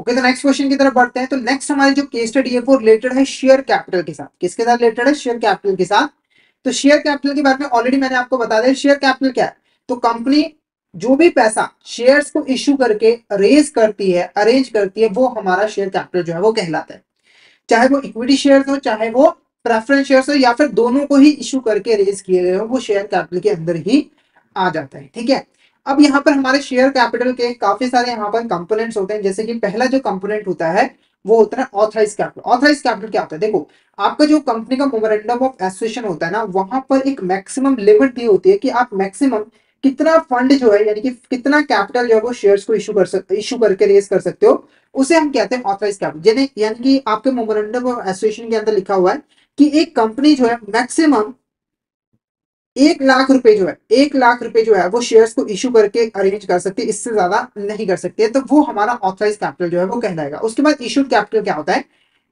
Okay, तो next question की तरफ बढ़ते हैं। तो नेक्स्ट हमारी जो केस स्टडी है वो रिलेटेड है शेयर कैपिटल के साथ। किसके साथ रिलेटेड है? शेयर कैपिटल के साथ। तो शेयर कैपिटल के बारे में ऑलरेडी मैंने आपको बता दिया। शेयर कैपिटल क्या है? तो कंपनी जो भी पैसा शेयर्स को इश्यू करके रेज करती है, अरेंज करती है, वो हमारा शेयर कैपिटल जो है वो कहलाता है। चाहे वो इक्विटी शेयर हो, चाहे वो प्रेफरेंस शेयर हो, या फिर दोनों को ही इश्यू करके रेज किए गए हो, वो शेयर कैपिटल के अंदर ही आ जाता है। ठीक है, अब यहाँ पर हमारे शेयर कैपिटल के काफी सारे यहाँ पर कंपोनेंट्स होते हैं। जैसे कि पहला जो कंपोनेंट होता है वो होता है ऑथराइज कैपिटल। ऑथराइज कैपिटल क्या होता है? देखो, आपका जो कंपनी का मेमोरेंडम ऑफ एसोसिएशन होता है ना, वहां पर एक मैक्सिमम लिमिट दी होती है कि आप मैक्सिमम कितना फंड जो है, यानी कि कितना कैपिटल जो है वो शेयर्स को इशू करके रेज कर सकते हो, उसे हम कहते हैं ऑथराइज कैपिटल। यानी कि आपके मेमोरेंडम ऑफ एसोसिएशन के अंदर लिखा हुआ है कि एक कंपनी जो है मैक्सिमम 1 लाख रुपए जो है, 1 लाख रुपए जो है वो शेयर्स को इशू करके अरेंज कर सकती है, इससे ज्यादा नहीं कर सकती है। तो वो हमारा ऑथराइज कैपिटल जो है वो कहलाएगा। उसके बाद इशूड कैपिटल क्या होता है?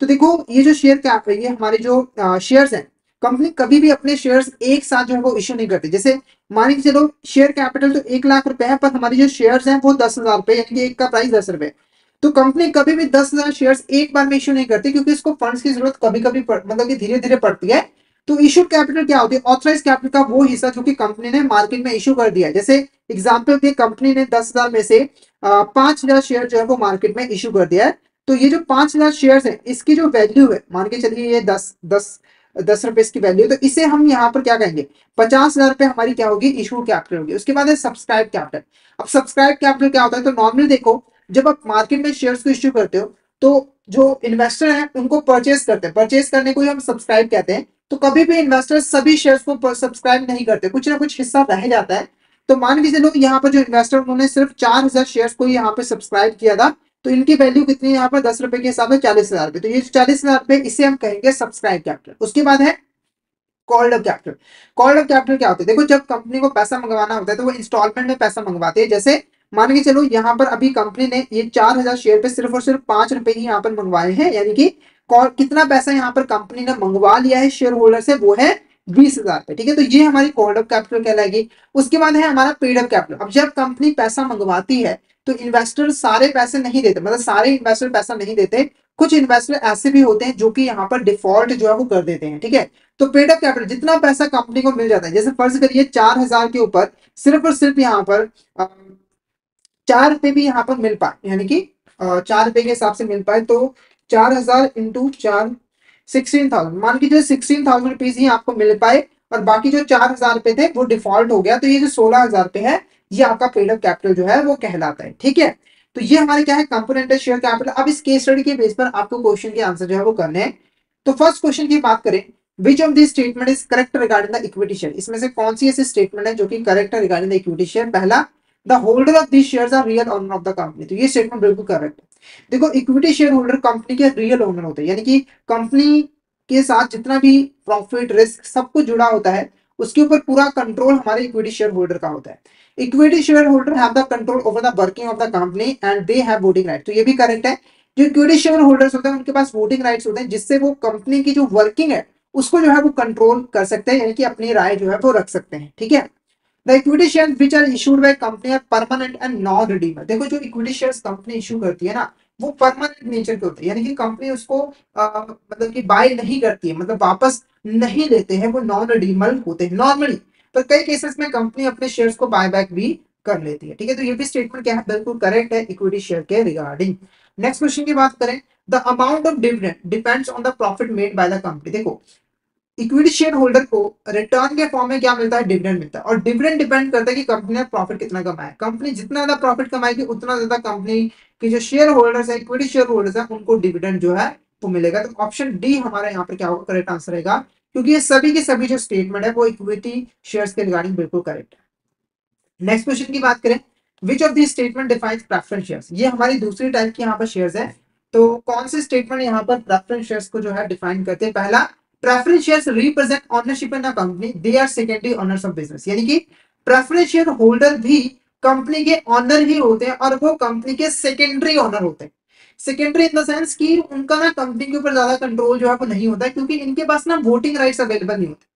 तो देखो, ये जो शेयर कैपिटल, ये हमारे जो शेयर्स हैं, कंपनी कभी भी अपने शेयर्स एक साथ जो है वो इशू नहीं करती। जैसे मान के चलो शेयर कैपिटल तो 1 लाख रुपए है, पर हमारी जो शेयर्स हैं वो 10,000 रुपए, यानी कि एक का प्राइस 10 रुपए। तो कंपनी कभी भी 10,000 शेयर्स एक बार में इशू नहीं करती, क्योंकि इसको फंड्स की जरूरत कभी कभी मतलब कि धीरे धीरे पड़ती है। तो इशू कैपिटल क्या होती है? ऑथराइज कैपिटल का वो हिस्सा जो कि कंपनी ने मार्केट में इशू कर दिया है। जैसे एग्जांपल के, कंपनी ने 10,000 में से 5,000 शेयर जो है वो मार्केट में इशू कर दिया है। तो ये जो 5,000 शेयर है, इसकी जो वैल्यू है, मान के चलिए ये 10 रुपए इसकी वैल्यू, तो इसे हम यहाँ पर क्या कहेंगे? 50,000 रुपए हमारी क्या होगी? इशू कैपिटल होगी। उसके बाद है सब्सक्राइब कैपिटल। अब सब्सक्राइब कैपिटल क्या होता है? तो नॉर्मली देखो, जब आप मार्केट में शेयर्स को इश्यू करते हो, तो जो इन्वेस्टर है उनको परचेज करते हैं, परचेज करने को ही हम सब्सक्राइब कहते हैं। तो कभी भी इन्वेस्टर सभी शेयर्स को सब्सक्राइब नहीं करते, कुछ ना कुछ हिस्सा रह जाता है। तो मान के चलो यहाँ पर जो इन्वेस्टर, उन्होंने सिर्फ 4,000 शेयर्स को यहाँ पे सब्सक्राइब किया था, तो इनकी वैल्यू कितनी है यहाँ पर? 10 रुपए के हिसाब से 40,000 रुपए। तो ये 40,000 रुपए, इसे हम कहेंगे सब्सक्राइब कैपिटल। उसके बाद है called up capital. Called up capital क्या होता है? देखो, जब कंपनी को पैसा मंगवाना होता है तो वो इंस्टॉलमेंट में पैसा मंगवाती है। जैसे मान के चलो यहाँ पर अभी कंपनी ने ये 4,000 शेयर पे सिर्फ और सिर्फ 5 रुपए ही यहाँ पर मंगवाए हैं, यानी कि कितना पैसा यहाँ पर कंपनी ने मंगवा लिया है शेयर होल्डर से? वो है 20,000 रुपए। ठीक है, तो ये हमारी कॉल्ड अप कैपिटल कहलाएगी। उसके बाद है हमारा पेड अप कैपिटल। अब जब कंपनी पैसा मंगवाती है तो इन्वेस्टर सारे पैसे नहीं देते, मतलब सारे इन्वेस्टर पैसा नहीं देते। कुछ इन्वेस्टर ऐसे भी होते हैं जो कि यहाँ पर डिफॉल्ट जो है वो कर देते हैं। ठीक है, तो पेड अप कैपिटल, जितना पैसा कंपनी को मिल जाता है, जैसे फर्ज करिए 4,000 के ऊपर सिर्फ और सिर्फ यहाँ पर 4 रुपए भी यहाँ पर मिल पाए, यानी कि 4 रुपए के हिसाब से मिल पाए, तो 4,000 इंटू 4, 16,000, मान के जो 16,000 रुपीज ही आपको मिल पाए, और बाकी जो 4,000 रुपए थे वो डिफॉल्ट हो गया, तो ये जो 16,000 रुपए है, ये आपका पेड अप कैपिटल जो है वो कहलाता है। ठीक है, तो ये हमारे क्या है? कंपोनेंट है शेयर कैपिटल। अब इस केस स्टडी के बेस पर आपको क्वेश्चन के आंसर जो है वो करने हैं। तो फर्स्ट क्वेश्चन की बात करें, which of this statement is correct regarding the equity share? इसमें से कौन सी ऐसी स्टेटमेंट है जो कि करेक्ट है रिगार्डिंग द इक्विटी शेयर? पहला, the holder of this shares are real owner of the company. तो ये स्टेटमेंट बिल्कुल करेक्ट है। देखो, इक्विटी शेयर होल्डर कंपनी के रियल ओनर होते हैं, यानी कि कंपनी के साथ जितना भी प्रॉफिट, रिस्क सब कुछ जुड़ा होता है, उसके ऊपर पूरा कंट्रोल हमारे इक्विटी शेयर होल्डर का होता है। Equity share holder have the control over the working of the company and they have voting right. तो ये भी करेक्ट है। जो इक्विटी शेयर होल्डर्स होते हैं उनके पास वोटिंग राइट्स होते हैं, जिससे वो कंपनी की जो वर्किंग है उसको जो है वो कंट्रोल कर सकते हैं, यानी कि अपनी राय जो है वो रख सकते हैं। ठीक है, the equity share which are issued by company are permanent and non redeemable. देखो, जो इक्विटी शेयर्स कंपनी इशू करती है ना, वो परमानेंट नेचर के होते हैं, यानी कि कंपनी उसको मतलब कि बाय नहीं करती है, मतलब वापस नहीं लेते हैं, वो नॉन रिडीमेबल होते हैं नॉर्मली। पर कई केसेस में कंपनी अपने शेयर्स को बाय बैक भी कर लेती है। ठीक है, तो ये भी स्टेटमेंट क्या है? बिल्कुल करेक्ट है इक्विटी शेयर के रिगार्डिंग। नेक्स्ट क्वेश्चन की बात करें, the amount of dividend depends on the profit made by the company. देखो, इक्विटी शेयर होल्डर को रिटर्न के फॉर्म में क्या मिलता है? डिविडेंड मिलता है, और डिविडेंड डिपेंड करता है कि कंपनी ने प्रॉफिट कितना कमाया। कंपनी जितना ज्यादा प्रॉफिट कमाएगी, उतना ज्यादा कंपनी के जो शेयर होल्डर्स है, इक्विटी शेयर होल्डर्स है, उनको डिविडेंड जो है वो मिलेगा। तो ऑप्शन डी हमारा यहाँ पर क्या होगा? करेक्ट आंसर रहेगा, क्योंकि ये सभी के सभी जो स्टेटमेंट है वो इक्विटी शेयर्स के रिगार्डिंग बिल्कुल करेक्ट है। नेक्स्ट क्वेश्चन की बात करें, which of this statement defines preference shares? ये हमारी दूसरी टाइप की यहाँ पर शेयर्स है। तो कौन से स्टेटमेंट यहाँ पर प्रेफरेंस शेयर्स को जो है डिफाइन करते हैं? पहला, preference shares represent ownership in a company, they are secondary owners of business. यानी कि प्रेफरेंस शेयर होल्डर भी कंपनी के ऑनर ही होते हैं, और वो कंपनी के सेकेंडरी ऑनर होते हैं। सेकेंडरी इन द सेंस कि उनका ना कंपनी के ऊपर ज्यादा कंट्रोल जो है वो नहीं होता है, क्योंकि इनके पास ना वोटिंग राइट्स अवेलेबल नहीं होते।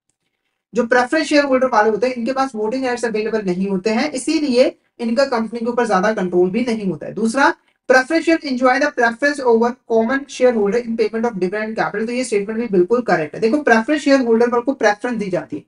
जो प्रेफरेंस शेयर होल्डर वाले होते हैं, इनके पास वोटिंग राइट्स अवेलेबल नहीं होते हैं, इसीलिए इनका कंपनी के ऊपर ज्यादा कंट्रोल भी नहीं होता है। दूसरा, preference share enjoy the preference over common share holder in payment of dividend capital. तो ये स्टेटमेंट भी बिल्कुल करेक्ट है। देखो प्रेफरेंस शेयर होल्डर को प्रेफरेंस दी जाती है,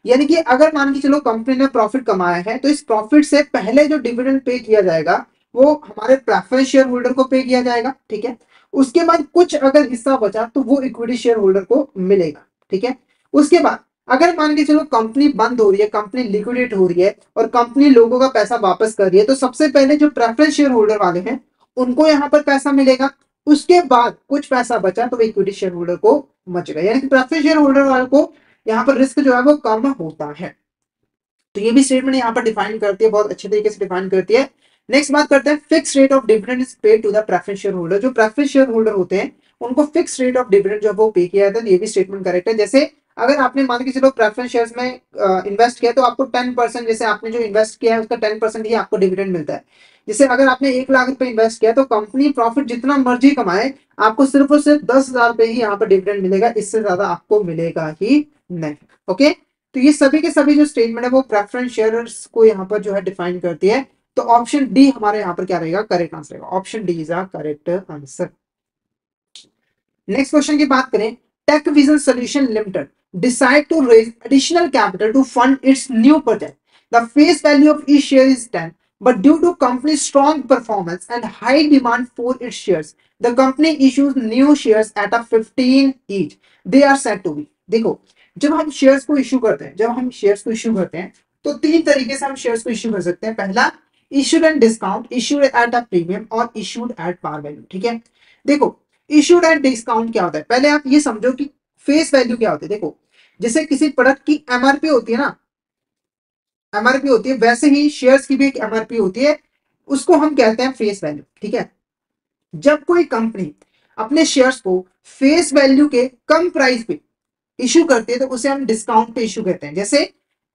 यानी कि अगर मान के चलो कंपनी ने प्रॉफिट कमाया है तो इस प्रॉफिट से पहले जो डिविडेंड पे किया जाएगा वो हमारे प्रेफरेंस शेयर होल्डर को पे किया जाएगा, ठीक है। उसके बाद कुछ अगर हिस्सा बचा तो वो इक्विटी शेयर होल्डर को मिलेगा, ठीक है। उसके बाद अगर मान के चलो कंपनी बंद हो रही है, कंपनी लिक्विडेट हो रही है और कंपनी लोगों का पैसा वापस कर रही है, तो सबसे पहले जो प्रेफरेंस शेयर होल्डर वाले हैं उनको यहाँ पर पैसा मिलेगा। उसके बाद कुछ पैसा बचा तो इक्विटी शेयर होल्डर को बचेगा, यानी कि प्रेफरेंस शेयर होल्डर वाले को यहाँ पर रिस्क जो है वो कम होता है। तो ये भी स्टेटमेंट यहाँ पर डिफाइन करती है, बहुत अच्छे तरीके से डिफाइन करती है। नेक्स्ट बात करते हैं, fix rate of dividend is paid to the preference share holder. जो प्रेफरेंस शेयर होल्डर होते हैं उनको फिक्स रेट ऑफ डिविडेंड जो वो पे किया जाता है। ये भी स्टेटमेंट करेक्ट है। जैसे अगर आपने मान के चलो प्रेफरेंस शेयर्स में इन्वेस्ट किया तो आपको 10%, जैसे आपने जो इन्वेस्ट किया है उसका 10% ही आपको डिविडेंड मिलता है। जैसे अगर आपने 1 लाख रुपए इन्वेस्ट किया तो कंपनी प्रॉफिट जितना मर्जी कमाए, आपको सिर्फ और सिर्फ 10,000 रुपए ही यहाँ पर डिविडेंड मिलेगा, इससे ज्यादा आपको मिलेगा ही नहीं। ओके, तो ये सभी के सभी जो स्टेटमेंट है वो प्रेफरेंस शेयर्स को यहाँ पर जो है डिफाइन करती है। तो ऑप्शन डी हमारे यहाँ पर क्या रहेगा, करेक्ट आंसर रहेगा। Option D is a correct answer. Next question की बात करें, tech vision solution limited decide to raise additional capital to fund its new project. The face value of each share is 10, but due to company's strong performance and high demand for its shares, the company issues new shares at a 15 each. They are said to be, देखो जब हम shares को issue करते हैं, तो तीन तरीके से हम शेयर्स को इश्यू कर सकते हैं। पहला, issued and discount, issued at a premium और इश्यूड एट पार वैल्यू, ठीक है। देखो इश्यूड एट डिस्काउंट क्या होता है, पहले आप ये समझो कि फेस वैल्यू क्या होती है। देखो जैसे किसी प्रोडक्ट की एमआरपी होती है ना, एमआरपी होती है, वैसे ही शेयर्स की भी एक एमआरपी होती है, उसको हम कहते हैं फेस वैल्यू, ठीक है। जब कोई कंपनी अपने शेयर्स को फेस वैल्यू के कम प्राइस पे इश्यू करती है तो उसे हम डिस्काउंट पे इश्यू कहते हैं। जैसे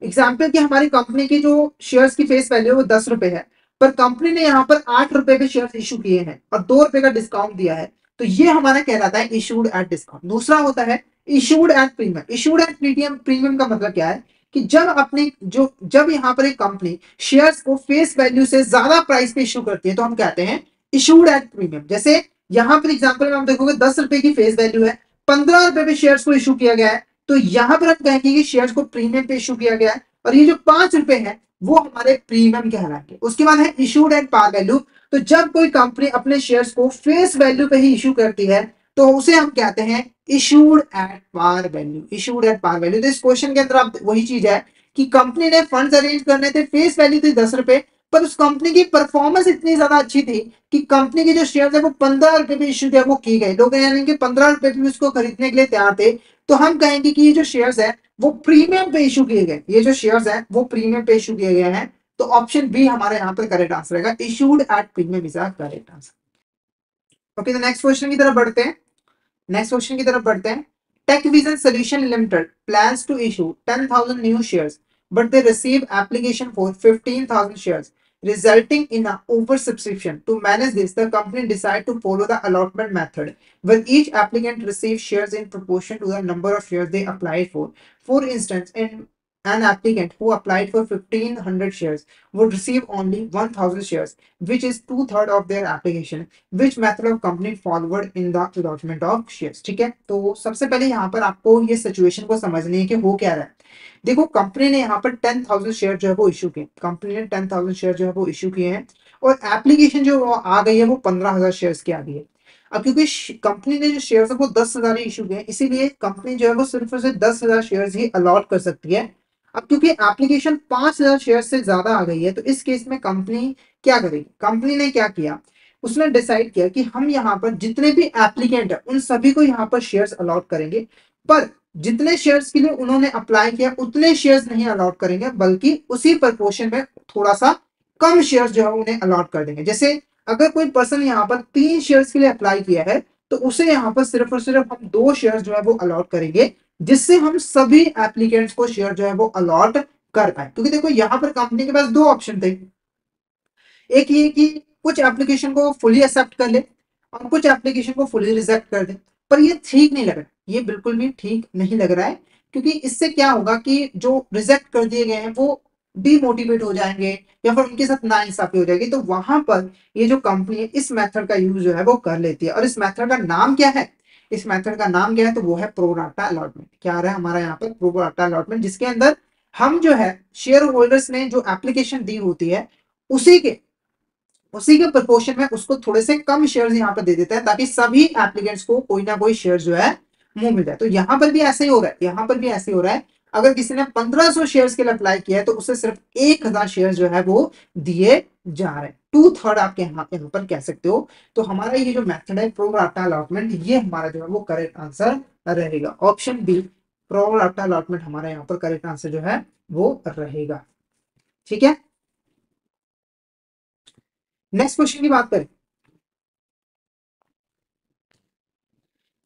एग्जांपल कि हमारी कंपनी की जो शेयर्स की फेस वैल्यू है वो 10 रुपए है, पर कंपनी ने यहाँ पर 8 रुपए पे शेयर्स इश्यू किए हैं और 2 रुपए का डिस्काउंट दिया है, तो ये हमारा कहलाता है इशूड एट डिस्काउंट। दूसरा होता है issued at premium. Issued at premium का मतलब क्या है कि जब यहाँ पर एक कंपनी शेयर्स को फेस वैल्यू से ज्यादा प्राइस पे इश्यू करती है तो हम कहते हैं इशूड एट प्रीमियम। जैसे यहाँ पर एग्जांपल में हम देखोगे 10 रुपए की फेस वैल्यू है, 15 रुपए पे शेयर्स को इशू किया गया है, तो यहाँ पर हम कहेंगे कि शेयर्स को प्रीमियम पे इशू किया गया है, और ये जो 5 रुपए है वो हमारे प्रीमियम कहलाएंगे। उसके बाद है इशूड एट पार वैल्यू। तो जब कोई कंपनी अपने शेयर्स को फेस वैल्यू पे ही इशू करती है तो उसे हम कहते हैं issued at par value, issued at par value. तो इस क्वेश्चन के अंदर आप वही चीज है कि कंपनी ने फंड्स अरेंज करने थे, फेस वैल्यू थी 10 रुपए, पर उस कंपनी की परफॉर्मेंस इतनी ज्यादा अच्छी थी कि कंपनी के जो शेयर है वो 15 रुपए पे इशू वो की गए, लोग यानी कि 15 रुपए पे उसको खरीदने के लिए तैयार थे। तो हम कहेंगे कि ये जो शेयर्स है वो प्रीमियम पे इशू किए गए, ये जो शेयर्स है वो प्रीमियम पे इशू किए गए हैं। तो ऑप्शन बी हमारे यहाँ पर करेक्ट आंसर रहेगा, issued at premium is the correct answer. Okay, तो नेक्स्ट क्वेश्चन की तरफ बढ़ते हैं। Tech vision solution Limited plans to issue 10,000 new shares, but they receive application for 15,000 shares, resulting in an oversubscription. To manage this, the company decided to follow the allotment method, where each applicant receives shares in proportion to the number of shares they applied for. For instance, an applicant who applied for 1,500 shares would receive only 1,000 shares, which is two-thirds of their application. Which method of company followed in the allotment of shares? ठीक है, तो सबसे पहले यहाँ पर आपको ये situation को समझनी है कि हो क्या रहा है। देखो कंपनी ने यहाँ पर 10,000 शेयर जो है वो इशू किए, कंपनी ने 10,000 शेयर जो है वो इशू किए हैं, और एप्लीकेशन जो आ गई है वो 15,000 शेयर्स की आ गई है। अब क्योंकि कंपनी ने जो शेयर है वो 10,000 ही इशू किए हैं, इसीलिए कंपनी जो है वो सिर्फ और सिर्फ 10,000 शेयर ही अलॉट कर सकती है। अब क्योंकि एप्लीकेशन 5,000 शेयर से ज्यादा आ गई है, तो इस केस में कंपनी क्या करेगी, कंपनी ने क्या किया, उसने डिसाइड किया कि हम यहाँ पर जितने भी एप्लीकेंट है उन सभी को यहाँ पर शेयर्स अलॉट करेंगे, पर जितने शेयर्स के लिए उन्होंने अप्लाई किया उतने शेयर्स नहीं अलॉट करेंगे, बल्कि उसी प्रपोर्शन में थोड़ा सा कम शेयर्स जो है उन्हें अलॉट कर देंगे। जैसे अगर कोई पर्सन यहाँ पर 3 शेयर्स के लिए अप्लाई किया है तो उसे यहाँ पर सिर्फ और सिर्फ हम 2 शेयर्स जो है वो अलॉट करेंगे, जिससे हम सभी एप्लीकेंट्स को शेयर जो है वो अलॉट कर पाए। क्योंकि देखो यहाँ पर कंपनी के पास 2 ऑप्शन थे, एक ये कि कुछ एप्लीकेशन को फुली एक्सेप्ट कर ले और कुछ एप्लीकेशन को फुली रिजेक्ट कर दे, पर ये ठीक नहीं लग रहा, ये बिल्कुल भी ठीक नहीं लग रहा है। क्योंकि इससे क्या होगा कि जो रिजेक्ट कर दिए गए हैं वो डिमोटिवेट हो जाएंगे या फिर उनके साथ नाइंसाफी हो जाएगी, तो वहां पर ये जो कंपनी है इस मेथड का यूज जो है वो कर लेती है। और इस मेथड का नाम क्या है, इस मेथड का नाम क्या है, तो वो है प्रो राटा अलॉटमेंट। क्या आ रहा है हमारा यहाँ पर, प्रो राटा अलॉटमेंट, जिसके अंदर हम जो है शेयर होल्डर्स ने जो एप्लीकेशन दी होती है उसी के उसी के प्रोपोर्शन में उसको थोड़े से कम शेयर्स यहाँ पर दे देते हैं, ताकि सभी एप्लीकेंट्स को कोई ना कोई शेयर जो है मुंह मिल जाए। तो यहाँ पर भी ऐसे ही हो रहा है, यहाँ पर भी ऐसे ही हो रहा है। अगर किसी ने 1500 शेयर्स के लिए अप्लाई किया है तो उसे सिर्फ 1000 शेयर जो है वो दिए जा रहे हैं, 2/3 आप यहाँ पर कह सकते हो। तो हमारा ये जो मेथड है प्रो राटा अलॉटमेंट, ये हमारा जो है वो करेक्ट आंसर रहेगा, option B pro rata allotment हमारा यहाँ पर करेक्ट आंसर जो है वो रहेगा। ठीक है, नेक्स्ट क्वेश्चन की बात करें।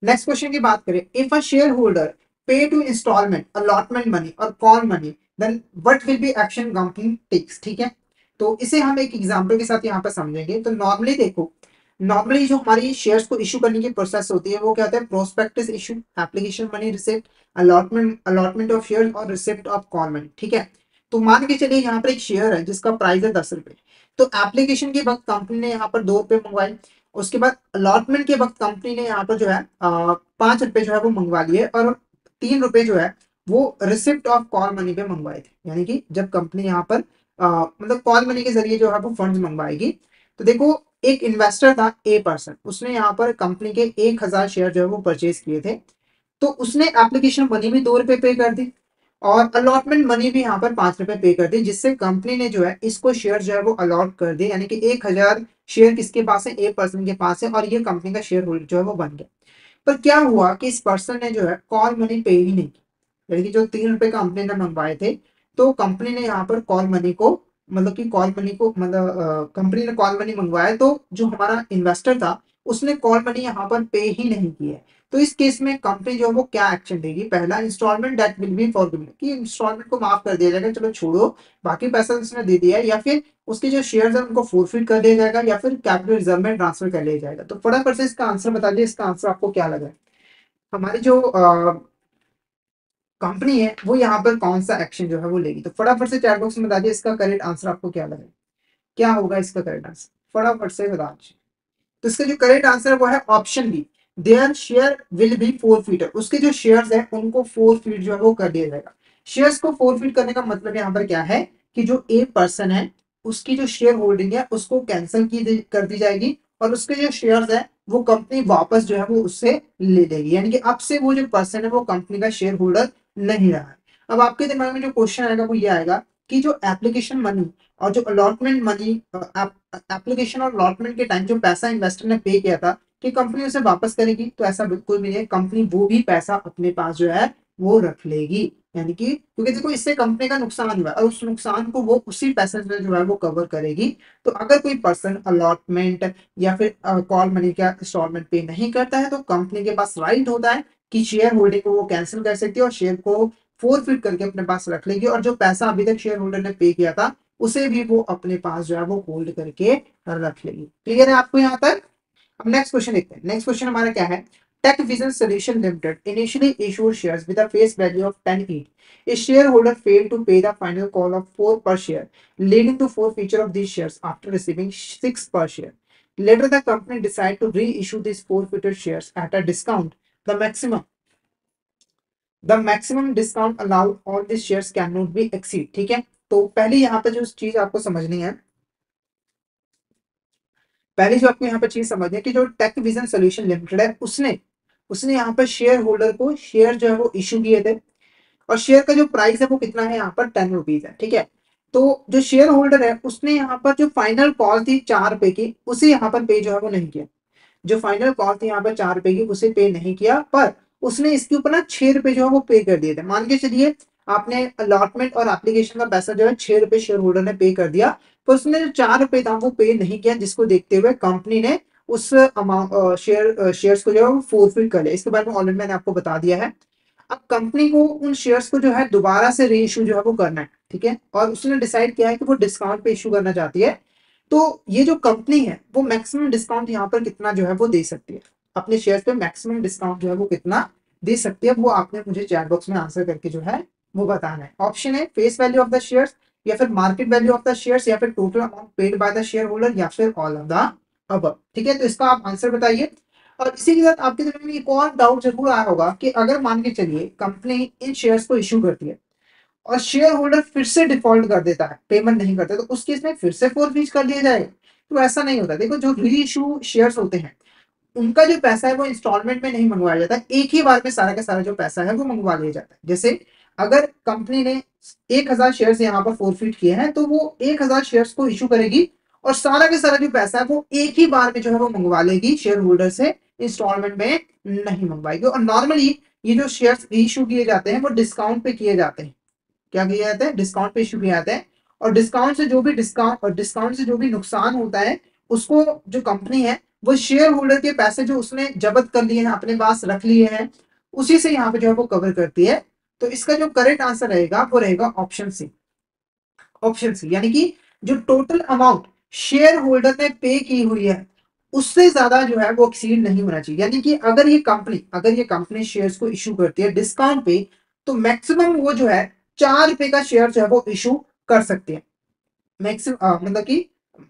नेक्स्ट क्वेश्चन की बात करें, if a shareholder pay two instalment allotment money और call money, then what will be action company takes. ठीक है, तो इसे हम एक एग्जांपल के साथ यहाँ पर समझेंगे। तो नॉर्मली देखो, नॉर्मली जो हमारी शेयर्स को इशू करने की प्रोसेस होती है वो क्या होता है, prospectus issue, application money receipt, allotment allotment of share और रिसिप्ट ऑफ कॉल मनी। ठीक है, तो मान के चलिए यहाँ पर एक शेयर है जिसका प्राइस है 10 रुपए, तो एप्लीकेशन के वक्त कंपनी ने यहाँ पर 2 रुपए मंगवाए, उसके बाद अलॉटमेंट के वक्त कंपनी ने यहाँ पर जो है 5 रुपए जो है वो मंगवा लिए, और 3 रुपए जो है वो रिसिप्ट ऑफ कॉल मनी पे मंगवाए थे। यानी कि जब कंपनी यहाँ पर मतलब कॉल मनी के जरिए जो है वो फंड्स मंगवाएगी, तो देखो एक इन्वेस्टर था ए पर्सन, उसने यहाँ पर कंपनी के 1000 शेयर जो है वो परचेज किए थे, तो उसने एप्लीकेशन मनी भी 2 रुपए पे कर दी और अलॉटमेंट मनी भी यहाँ पर 5 रुपए पे कर दी, जिससे कंपनी ने जो है इसको शेयर जो है वो अलॉट कर दिए। यानी कि 1000 शेयर किसके पास है, ए पर्सन के पास है, और ये कंपनी का शेयर होल्डर जो है वो बन गया। पर क्या हुआ कि इस पर्सन ने जो है कॉल मनी पे ही नहीं की, यानी कि जो 3 रुपए कंपनी ने मंगवाए थे, तो कंपनी ने यहाँ पर कॉल मनी को मतलब कि कॉल मनी को मतलब कंपनी ने कॉल मनी मंगवाया, तो जो हमारा इन्वेस्टर था उसने कॉल मनी यहाँ पर पे ही नहीं की है। तो इस केस में कंपनी जो है वो क्या एक्शन देगी, पहला instalment that will be forgiven, कि इंस्टॉलमेंट को माफ कर दिया जाएगा, चलो छोड़ो, बाकी पैसा उसने दे दिया है, या फिर उसके जो शेयर्स है उनको फोरफिट कर दिया जाएगा, या फिर कैपिटल रिजर्व में ट्रांसफर कर लिया जाएगा। तो फटाफट से इसका आंसर बता दिए, इसका आंसर आपको क्या लगा है, हमारी जो कंपनी है वो यहाँ पर कौन सा एक्शन जो है वो लेगी। तो फटाफट से चैट बॉक्स में बता दिए इसका करेक्ट आंसर आपको क्या लगा है, क्या होगा इसका करेक्ट आंसर, फटाफट से बता दीजिए। तो इसका जो करेक्ट आंसर है वो है option B, there share will be forfeited, उसके जो शेयर्स है उनको फोरफिट जो है वो कर दिया जाएगा। शेयर्स को फोरफिट करने का मतलब यहाँ पर क्या है कि जो ए पर्सन है उसकी जो शेयर होल्डिंग है उसको कैंसिल कर दी जाएगी, और उसके जो शेयर्स है वो कंपनी वापस जो है वो उससे ले लेगी। यानी कि अब से वो जो पर्सन है वो कंपनी का शेयर होल्डर नहीं रहा है। अब आपके दिमाग में जो क्वेश्चन आएगा वो ये आएगा कि जो एप्लीकेशन मनी और जो अलॉटमेंट मनी, एप्लीकेशन और अलॉटमेंट के टाइम जो पैसा इन्वेस्टर ने पे किया था, कि कंपनी उसे वापस करेगी, तो ऐसा बिल्कुल भी नहीं है, कंपनी वो भी पैसा अपने पास जो है वो रख लेगी। यानी कि क्योंकि देखो इससे कंपनी का नुकसान हुआ है और उस नुकसान को वो उसी पैसे से जो है वो कवर करेगी। तो अगर कोई पर्सन अलॉटमेंट या फिर कॉल मनी का इंस्टॉलमेंट पे नहीं करता है, तो कंपनी के पास राइट होता है कि शेयर होल्डिंग को वो कैंसिल कर सकती है और शेयर को फोरफिट करके अपने पास रख लेगी, और जो पैसा अभी तक शेयर होल्डर ने पे किया था उसे भी वो अपने पास जो है वो होल्ड करके रख लेगी। क्लियर है आपको यहाँ तक। अब नेक्स्ट क्वेश्चन देखते हैं। नेक्स्ट क्वेश्चन हमारा क्या है, Tech Vision Solution Limited initially issued shares with a face value of 10 each. A shareholder failed to pay the final call of 4 per share, leading to forfeiture of these shares after receiving 6 per share. Later, the company decided to reissue these forfeited shares at a discount. The maximum the maximum discount allowed on this shares can not be exceed. ठीक है, तो पहले यहाँ पे जो चीज आपको समझनी है, पहले जो आपको यहाँ पर चीज समझनी है कि जो टेक विजन सोल्यूशन लिमिटेड है उसने उसने यहाँ पर शेयर होल्डर को शेयर जो है वो इशू किए थे, और शेयर का जो प्राइस है वो कितना है यहाँ पर 10 रुपीज है। ठीक है, तो जो शेयर होल्डर है उसने यहाँ पर जो फाइनल कॉल थी 4 रुपए की उसे यहाँ पर पे जो है वो नहीं किया, जो फाइनल कॉल थी यहाँ पर 4 रुपए की उसे पे नहीं किया, पर उसने इसके ऊपर ना 6 रुपए जो है वो पे कर दिए थे। मान के चलिए आपने अलॉटमेंट और एप्लीकेशन का पैसा जो है 6 रुपए शेयर होल्डर ने पे कर दिया, पर उसने जो 4 रुपए था वो पे नहीं किया, जिसको देखते हुए कंपनी ने उस अमाउंट शेयर्स को जो है फोरफिट कर लिया। इसके बारे में ऑलरेडी मैंने आपको बता दिया है। अब कंपनी को उन शेयर्स को जो है दोबारा से री इशू जो है वो करना है। ठीक है, और उसने डिसाइड किया है कि वो डिस्काउंट पे इशू करना चाहती है। तो ये जो कंपनी है वो मैक्सिमम डिस्काउंट यहाँ पर कितना जो है वो दे सकती है, अपने शेयर पे मैक्सिमम डिस्काउंट जो है वो कितना दे सकती है, वो आपने मुझे चैट बॉक्स में आंसर करके जो है वो बताना है। ऑप्शन है face value of the shares, या फिर market value of the shares, या फिर total amount paid by the share holder, या फिर ऑल ऑफ द अबव। ठीक है, तो इसका आप आंसर बताइए। और इसी के साथ आपके दिमाग में एक और डाउट जरूर आया होगा कि अगर मान के चलिए कंपनी इन शेयर्स को इश्यू करती है और शेयर होल्डर फिर से डिफॉल्ट कर देता है, पेमेंट नहीं करता, तो उस केस में फिर से फोरफीट कर दिया जाएगा? तो ऐसा नहीं होता। देखो, जो री इशू शेयर्स होते हैं उनका जो पैसा है वो इंस्टॉलमेंट में नहीं मंगवाया जाता, एक ही बार में सारा का सारा जो पैसा है वो मंगवा लिया जाता है। जैसे अगर कंपनी ने 1,000 शेयर्स यहाँ पर फोरफीट किए हैं तो वो 1,000 शेयर्स को इशू करेगी और सारा का सारा जो पैसा है वो एक ही बार में जो है वो मंगवा लेगी शेयर होल्डर से, इंस्टॉलमेंट में नहीं मंगवाएगी। और नॉर्मली ये जो शेयर्स इशू किए जाते हैं वो डिस्काउंट पे किए जाते हैं। क्या किया जाता है? डिस्काउंट पे इशू किया जाता है। और डिस्काउंट से जो भी नुकसान होता है उसको जो कंपनी है वो शेयर होल्डर के पैसे जो उसने जब्त कर लिए हैं, अपने पास रख लिए हैं, उसी से यहाँ पे जो है वो कवर करती है। तो इसका जो करेक्ट आंसर रहेगा वो रहेगा ऑप्शन सी। ऑप्शन सी यानी कि जो टोटल अमाउंट शेयर होल्डर ने पे की हुई है उससे ज्यादा जो है वो एक्सीड नहीं होना चाहिए। यानी कि अगर ये कंपनी शेयर्स को इशू करती है डिस्काउंट पे, तो मैक्सिमम वो जो है 4 रुपए का शेयर जो है वो इशू कर सकते हैं। मैक्सिमम मतलब कि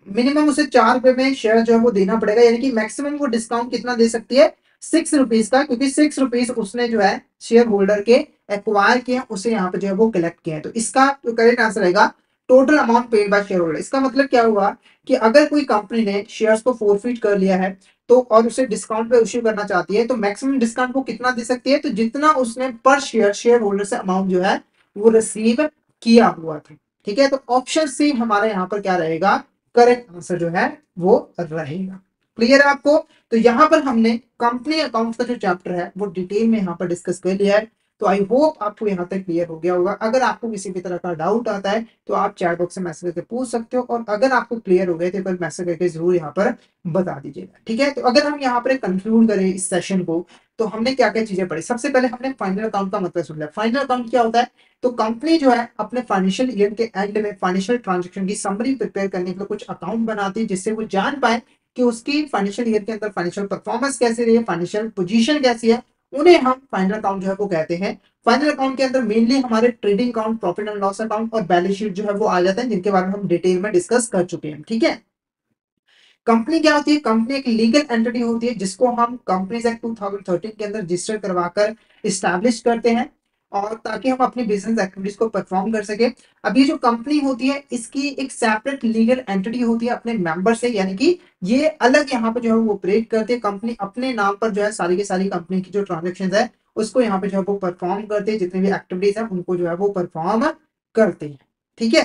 मिनिमम उसे 4 रुपए में शेयर जो है वो देना पड़ेगा। यानी कि मैक्सिमम वो डिस्काउंट कितना दे सकती है? 6 रुपीज का, क्योंकि 6 रुपीज उसने जो है शेयर होल्डर के एक्वायर किए हैं, उसे यहाँ पे जो है वो कलेक्ट किए हैं। तो इसका जो करेक्ट आंसर रहेगा total amount paid by share holder. इसका मतलब क्या हुआ कि अगर कोई कंपनी ने शेयर्स को फोरफीट कर लिया है तो और उसे डिस्काउंट पे इश्यू करना चाहती है, तो मैक्सिमम डिस्काउंट वो कितना दे सकती है? तो जितना उसने पर शेयर होल्डर से अमाउंट जो है वो रिसीव किया हुआ था। ठीक है, तो ऑप्शन सी हमारा यहाँ पर क्या रहेगा? करेक्ट आंसर जो है वो रहेगा। क्लियर है आपको? तो यहाँ पर हमने कंपनी अकाउंट का जो चैप्टर है वो डिटेल में यहाँ पर डिस्कस कर लिया है। तो आई होप आपको यहाँ तक क्लियर हो गया होगा। अगर आपको किसी भी तरह का डाउट आता है तो आप चैट बॉक्स से मैसेज करके पूछ सकते हो, और अगर आपको क्लियर हो गए तो एक बार मैसेज करके जरूर यहाँ पर बता दीजिएगा। ठीक है, तो अगर हम यहाँ पर कंक्लूड करें इस सेशन को, तो हमने क्या क्या चीजें पढ़ी। सबसे पहले हमने फाइनल अकाउंट का मतलब सुन लिया। फाइनल अकाउंट क्या होता है? तो कंपनी जो है अपने फाइनेंशियल ईयर के एंड में फाइनेंशियल ट्रांजेक्शन की समरी प्रिपेयर करने के लिए कुछ अकाउंट बनाती है, जिससे वो जान पाए कि उसकी फाइनेंशियल ईयर के अंदर फाइनेंशियल परफॉर्मेंस कैसी रही है, फाइनेंशियल पोजीशन कैसी है। उन्हें हम फाइनल अकाउंट जो है वो कहते हैं। फाइनल अकाउंट के अंदर मेनली हमारे trading account, profit and loss account और बैलेंस शीट जो है वो आ जाते हैं, जिनके बारे में हम डिटेल में डिस्कस कर चुके हैं। ठीक है, कंपनी क्या होती है? कंपनी एक लीगल एंटिटी होती है जिसको हम कंपनीज एक्ट 2013 के अंदर रजिस्टर करवाकर इस्टेब्लिश करते हैं, और ताकि हम अपनी बिजनेस एक्टिविटीज को परफॉर्म कर सके। अब ये जो कंपनी होती है इसकी एक सेपरेट लीगल एंटिटी होती है अपने मेंबर से, यानी कि ये अलग यहाँ पे जो है वो ऑपरेट करती है। कंपनी अपने नाम पर जो है सारी की सारी कंपनी की जो ट्रांजेक्शन है उसको यहाँ पे जो है वो परफॉर्म करते हैं, जितनी भी एक्टिविटीज है उनको जो है वो परफॉर्म करते हैं। ठीक है,